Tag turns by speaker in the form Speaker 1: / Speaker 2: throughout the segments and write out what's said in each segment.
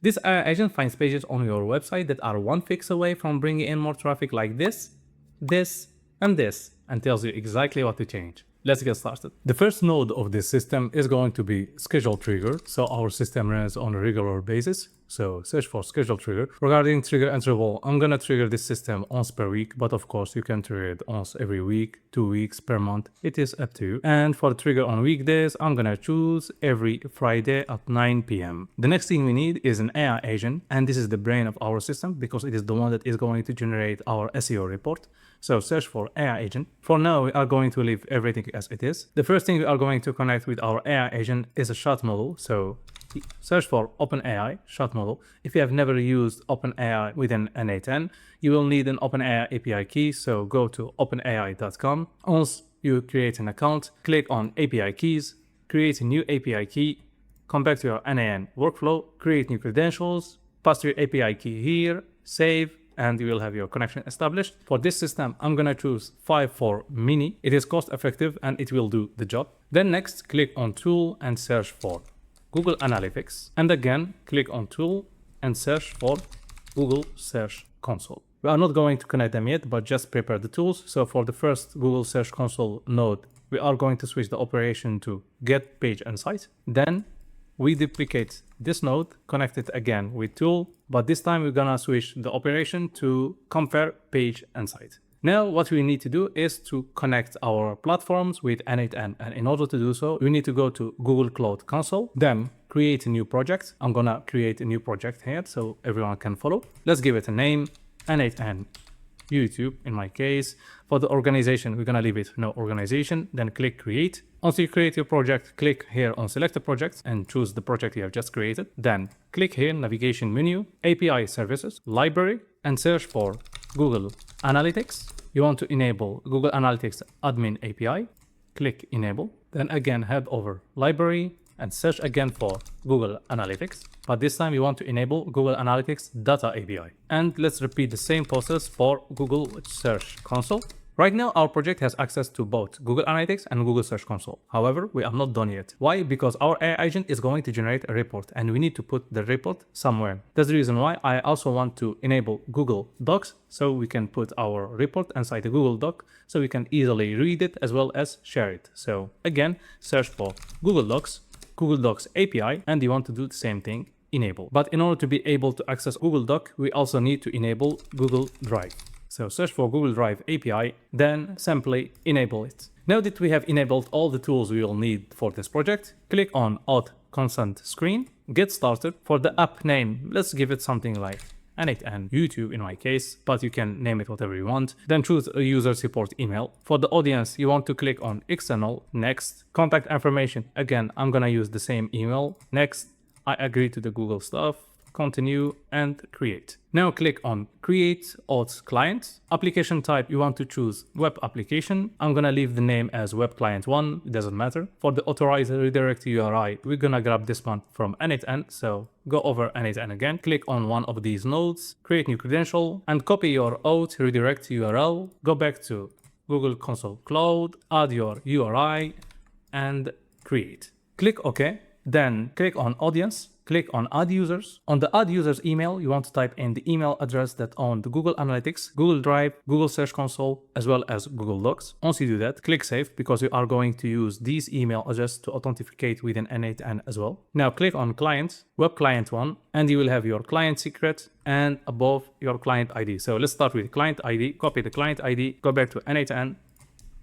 Speaker 1: This AI agent finds pages on your website that are one fix away from bringing in more traffic like this, and this, and tells you exactly what to change. Let's get started. The first node of this system is going to be schedule trigger. So our system runs on a regular basis. So search for schedule trigger. Regarding trigger interval, I'm gonna trigger this system once per week, but of course you can trigger it once every week, 2 weeks, per month. It is up to you. And for the trigger on weekdays, I'm gonna choose every Friday at 9 p.m. The next thing we need is an AI agent, and this is the brain of our system because it is the one that is going to generate our SEO report. So search for AI agent. For now, we are going to leave everything as it is. The first thing we are going to connect with our AI agent is a chat model. So search for OpenAI chat model. If you have never used OpenAI within N8N, you will need an OpenAI API key. So go to openai.com. Once you create an account, click on API keys, create a new API key, come back to your N8N workflow, create new credentials, pass your API key here, save, and you will have your connection established. For this system, I'm gonna choose 5.4 mini. It is cost effective and it will do the job. Then next, click on tool and search for Google Analytics. And again, click on tool and search for Google Search Console. We are not going to connect them yet, but just prepare the tools. So for the first Google Search Console node, we are going to switch the operation to get page and site. Then we duplicate this node, connect it again with tool, but this time we're gonna switch the operation to compare page and site. Now what we need to do is to connect our platforms with N8N, and in order to do so, we need to go to Google Cloud Console, then create a new project. I'm gonna create a new project here so everyone can follow. Let's give it a name, N8N YouTube in my case. For the organization, we're gonna leave it no organization, then click create. Once you create your project, click here on select a project and choose the project you have just created. Then click here, navigation menu, API services, library, and search for Google Analytics. You want to enable Google Analytics admin API, click enable. Then again, head over library and search again for Google Analytics. But this time you want to enable Google Analytics Data API. And let's repeat the same process for Google Search Console. Right now, our project has access to both Google Analytics and Google Search Console. However, we are not done yet. Why? Because our AI agent is going to generate a report and we need to put the report somewhere. That's the reason why I also want to enable Google Docs so we can put our report inside the Google Doc so we can easily read it as well as share it. So again, search for Google Docs, Google Docs API, and you want to do the same thing, enable. But in order to be able to access Google Doc, we also need to enable Google Drive. So search for Google Drive API, then simply enable it. Now that we have enabled all the tools we will need for this project, click on Add Consent Screen, get started. For the app name, let's give it something like N8N YouTube in my case, but you can name it whatever you want. Then choose a user support email. For the audience, you want to click on external, next. Contact information, again, I'm gonna use the same email, next. I agree to the Google stuff, continue, and create. Now click on create auth client. Application type, you want to choose web application. I'm gonna leave the name as web client 1, it doesn't matter. For the authorized redirect URI, we're gonna grab this one from N8N. So go over N8N again, click on one of these nodes, create new credential, and copy your auth redirect URL. Go back to Google Console Cloud, add your URI, and create. Click OK. Then click on audience, click on add users. On the add users email, you want to type in the email address that owned Google Analytics, Google Drive, Google Search Console, as well as Google Docs. Once you do that, click save because you are going to use these email address to authenticate within N8N as well. Now click on client, web client 1, and you will have your client secret and above your client ID. So let's start with client ID, copy the client ID, go back to N8N,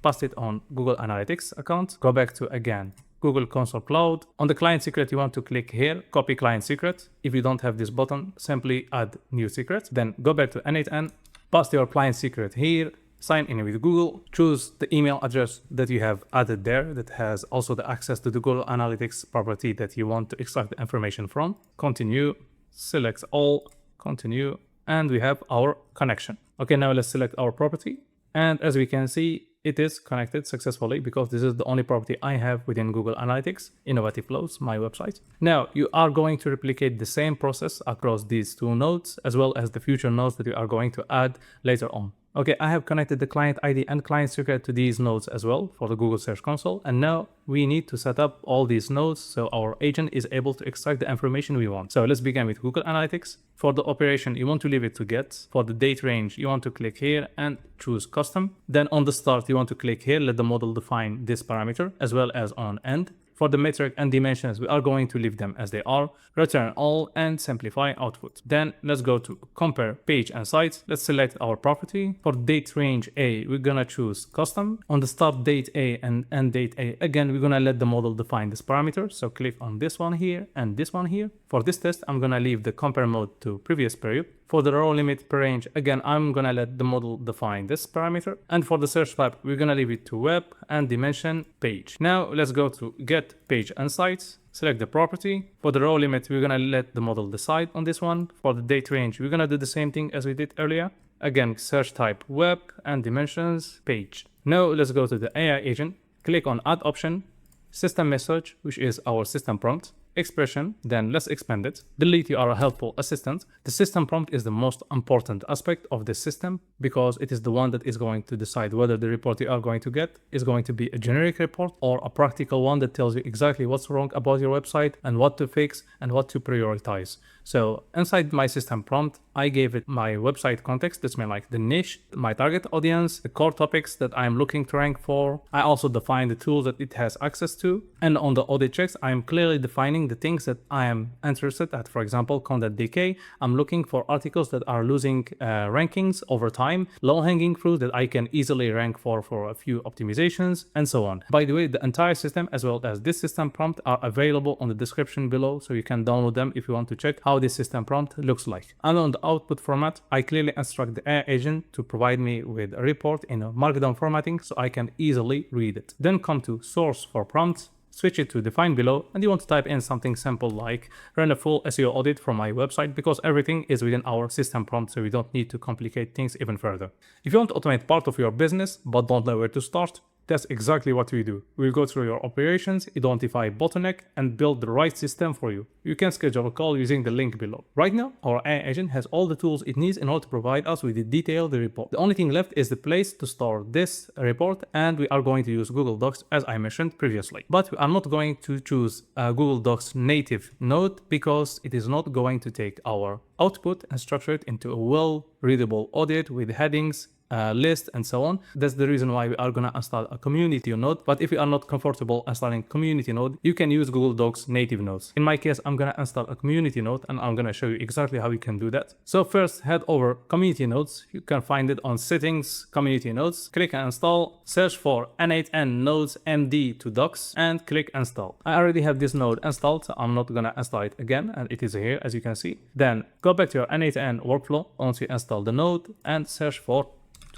Speaker 1: paste it on Google Analytics account, go back to again Google Console Cloud. On the client secret, you want to click here, copy client secret. If you don't have this button, simply add new secret. Then go back to N8N, paste your client secret here, sign in with Google, choose the email address that you have added there that has also the access to the Google Analytics property that you want to extract the information from. Continue, select all, continue, and we have our connection. Okay, now let's select our property. And as we can see, it is connected successfully because this is the only property I have within Google Analytics, Innovative Flows, my website. Now you are going to replicate the same process across these two nodes, as well as the future nodes that you are going to add later on. Okay, I have connected the client ID and client secret to these nodes as well for the Google Search Console. And now we need to set up all these nodes so our agent is able to extract the information we want. So let's begin with Google Analytics. For the operation, you want to leave it to get. For the date range, you want to click here and choose custom. Then on the start, you want to click here, let the model define this parameter as well as on end. For the metric and dimensions, we are going to leave them as they are, return all and simplify output. Then let's go to compare page and sites. Let's select our property. For date range A, we're gonna choose custom. On the start date A and end date A, again, we're gonna let the model define this parameter. So click on this one here and this one here. For this test, I'm gonna leave the compare mode to previous period. For the row limit per range, again, I'm gonna let the model define this parameter. And for the search type, we're gonna leave it to web and dimension page. Now let's go to get page and sites. Select the property. For the row limit, we're gonna let the model decide on this one. For the date range, we're gonna do the same thing as we did earlier. Again, search type web and dimensions page. Now let's go to the AI agent. Click on add option, system message, which is our system prompt. Expression, then let's expand it. Delete, you are a helpful assistant. The system prompt is the most important aspect of the system because it is the one that is going to decide whether the report you are going to get is going to be a generic report or a practical one that tells you exactly what's wrong about your website and what to fix and what to prioritize. So inside my system prompt, I gave it my website context. This means like the niche, my target audience, the core topics that I'm looking to rank for. I also define the tools that it has access to. And on the audit checks, I'm clearly defining the things that I am interested at. For example, content decay. I'm looking for articles that are losing rankings over time, low hanging fruit that I can easily rank for a few optimizations and so on. By the way, the entire system as well as this system prompt are available on the description below. So you can download them if you want to check how this system prompt looks like. And on the output format, I clearly instruct the AI agent to provide me with a report in a markdown formatting so I can easily read it. Then come to source for prompts, switch it to define below, and you want to type in something simple like run a full SEO audit for my website because everything is within our system prompt, so we don't need to complicate things even further. If you want to automate part of your business but don't know where to start, that's exactly what we do. We'll go through your operations, identify bottleneck, and build the right system for you. You can schedule a call using the link below. Right now, our AI agent has all the tools it needs in order to provide us with a detailed report. The only thing left is the place to store this report, and we are going to use Google Docs as I mentioned previously. But we are not going to choose Google Docs native node because it is not going to take our output and structure it into a well-readable audit with headings, list and so on. That's the reason why we are gonna install a community node. But if you are not comfortable installing community node, you can use Google Docs native nodes. In my case, I'm gonna install a community node and I'm gonna show you exactly how you can do that. So first head over community nodes. You can find it on settings, community nodes, click and install, search for N8N nodes MD to docs and click install. I already have this node installed, so I'm not gonna install it again, and it is here as you can see. Then go back to your N8N workflow once you install the node and search for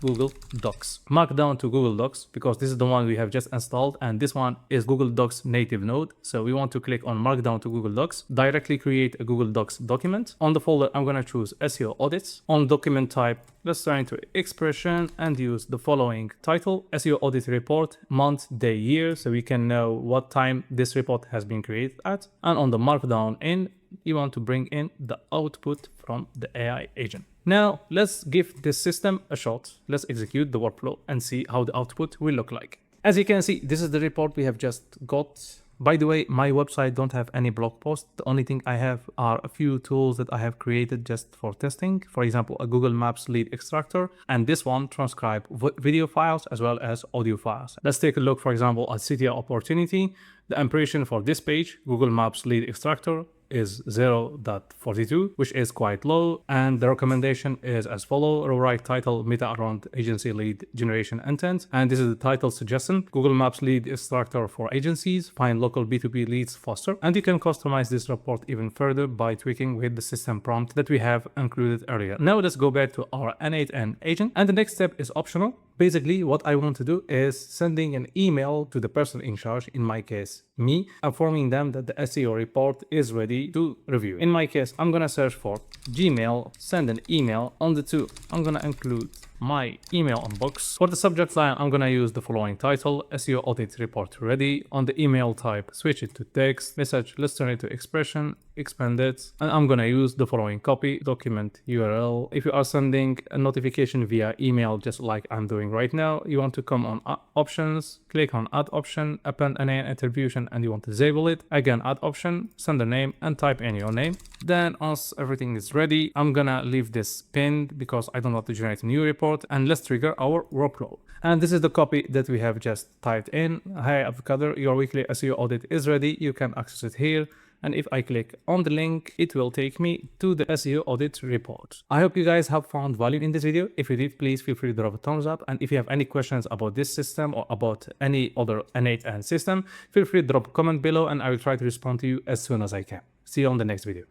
Speaker 1: Google Docs. Markdown to Google Docs because this is the one we have just installed and this one is Google Docs native node. So we want to click on Markdown to Google Docs, directly create a Google Docs document. On the folder, I'm going to choose SEO audits. On document type, let's turn into expression and use the following title, SEO audit report, month, day, year, so we can know what time this report has been created at. And on the Markdown in, you want to bring in the output from the AI agent. Now, let's give this system a shot. Let's execute the workflow and see how the output will look like. As you can see, this is the report we have just got. By the way, my website don't have any blog post. The only thing I have are a few tools that I have created just for testing. For example, a Google Maps lead extractor, and this one transcribe video files as well as audio files. Let's take a look, for example, at city opportunity. The impression for this page, Google Maps lead extractor, is 0.42, which is quite low, and the recommendation is as follow: row right title, meta around agency lead generation intent, and this is the title suggestion: Google Maps lead extractor for agencies, find local B2B leads faster. And you can customize this report even further by tweaking with the system prompt that we have included earlier. Now let's go back to our N8N agent, and the next step is optional. Basically, what I want to do is sending an email to the person in charge, in my case, me, informing them that the SEO report is ready to review. In my case, I'm gonna search for Gmail, send an email. On the two, I'm gonna include my email inbox. For the subject line, I'm gonna use the following title: SEO audit report ready. On the email type, switch it to text message. Let's turn it to expression. expand it, and I'm gonna use the following copy document URL. If you are sending a notification via email, just like I'm doing right now, you want to come on options, click on add option, append a name attribution, and you want to disable it. Again, add option, send a name, and type in your name. Then once everything is ready, I'm gonna leave this pinned because I don't want to generate a new report, and let's trigger our workflow. And this is the copy that we have just typed in. Hi Avocado, your weekly SEO audit is ready. You can access it here. And if I click on the link, it will take me to the SEO audit report. I hope you guys have found value in this video. If you did, please feel free to drop a thumbs up. And if you have any questions about this system or about any other N8N system, feel free to drop a comment below and I will try to respond to you as soon as I can. See you on the next video.